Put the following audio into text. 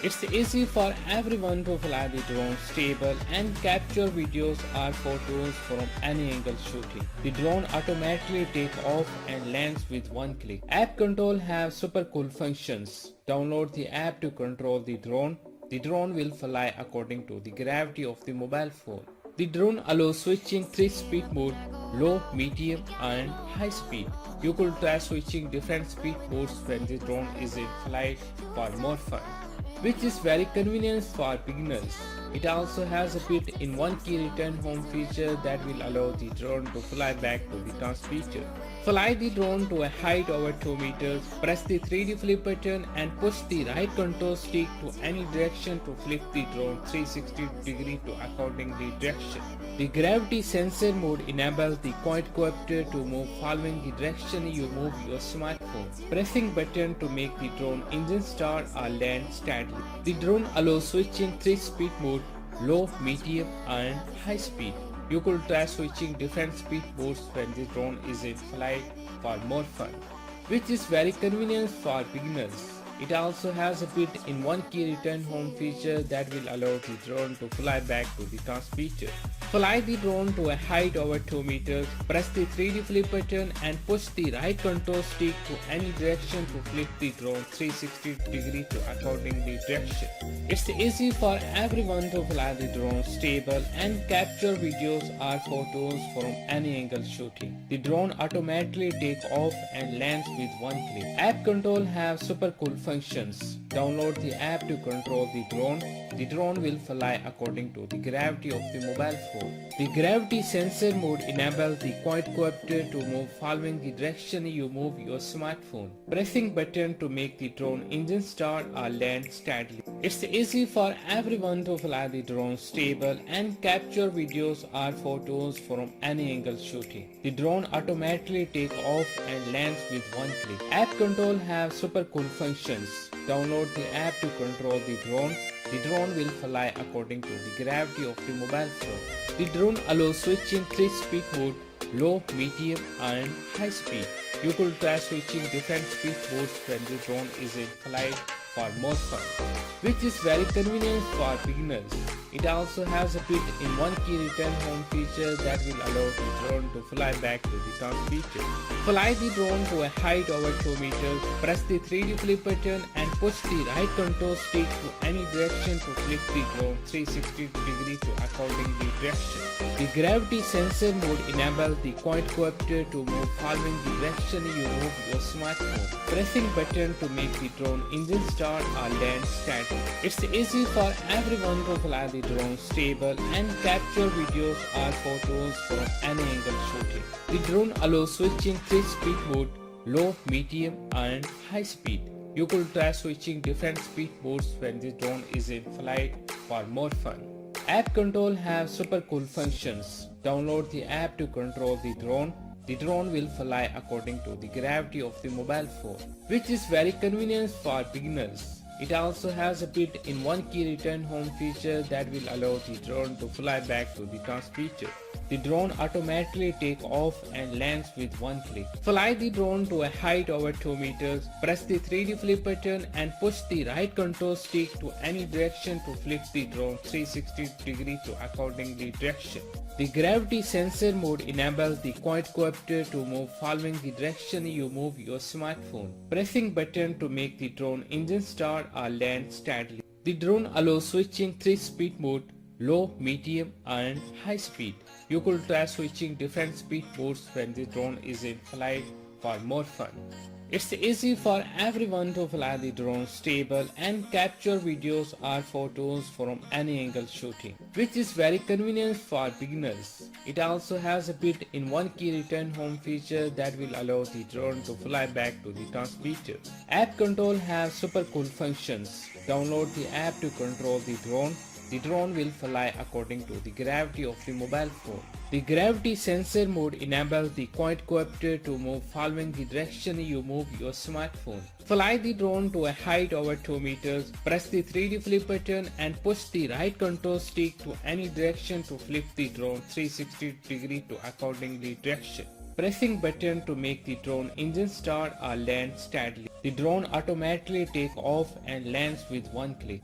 It's easy for everyone to fly the drone stable and capture videos or photos from any angle shooting. The drone automatically takes off and lands with one click. App control has super cool functions. Download the app to control the drone. The drone will fly according to the gravity of the mobile phone. The drone allows switching 3 speed mode: low, medium and high speed. You could try switching different speed modes when the drone is in flight for more fun, which is very convenient for beginners. It also has a built-in key return home feature that will allow the drone to fly back to the transmitter. Fly the drone to a height over 2 meters, press the 3D flip button and push the right control stick to any direction to flip the drone 360 degree to according the direction. The gravity sensor mode enables the quadcopter to move following the direction you move your smartphone. Pressing button to make the drone engine start or land steadily. The drone allows switching 3 speed mode: low, medium and high speed. You could try switching different speed modes when the drone is in flight for more fun, which is very convenient for beginners. It also has a built-in key return home feature that will allow the drone to fly back to the transmitter. Fly the drone to a height over 2 meters, press the 3D flip button and push the right control stick to any direction to flip the drone 360 degree to according the direction. It's easy for everyone to fly the drone stable and capture videos or photos from any angle shooting. The drone automatically takes off and lands with one click. App control has super cool functions. Download the app to control the drone. The drone will fly according to the gravity of the mobile phone. The gravity sensor mode enables the quadcopter to move following the direction you move your smartphone. Pressing button to make the drone engine start or land steadily. It's easy for everyone to fly the drone stable and capture videos or photos from any angle shooting. The drone automatically takes off and lands with one click. App control has super cool functions. Download the app to control the drone. The drone will fly according to the gravity of the mobile phone. The drone allows switching 3 speed mode: low, medium and high speed. You could try switching different speed modes when the drone is in flight for more fun, which is very convenient for beginners. It also has a built-in key return home feature that will allow the drone to fly back to the transmitter. Fly the drone to a height over 2 meters, press the 3D flip button and push the right control stick to any direction to flip the drone 360 degree to according the direction. The gravity sensor mode enables the quadcopter to move following the direction you move your smartphone. Pressing button to make the drone engine start or land steadily. It's easy for everyone to fly the drone stable and capture videos or photos from any angle shooting. The drone allows switching 3 speed mode: low, medium and high speed. You could try switching different speed modes when the drone is in flight for more fun. App control has super cool functions. Download the app to control the drone. The drone will fly according to the gravity of the mobile phone, which is very convenient for beginners. It also has a built-in key return home feature that will allow the drone to fly back to the transmitter. The drone automatically takes off and lands with one click. Fly the drone to a height over 2 meters, press the 3D flip button and push the right control stick to any direction to flip the drone 360 degree to according the direction. The gravity sensor mode enables the quadcopter to move following the direction you move your smartphone. Pressing button to make the drone engine start or land steadily. The drone allows switching 3 speed mode: low, medium and high speed. You could try switching different speed modes when the drone is in flight for more fun. It's easy for everyone to fly the drone stable and capture videos or photos from any angle shooting, which is very convenient for beginners. It also has a built-in key return home feature that will allow the drone to fly back to the transmitter. App control has super cool functions. Download the app to control the drone. The drone will fly according to the gravity of the mobile phone. The gravity sensor mode enables the quadcopter to move following the direction you move your smartphone. Fly the drone to a height over 2 meters, press the 3D flip button and push the right control stick to any direction to flip the drone 360 degree to according the direction. Pressing button to make the drone engine start or land steadily. The drone automatically take off and lands with one click.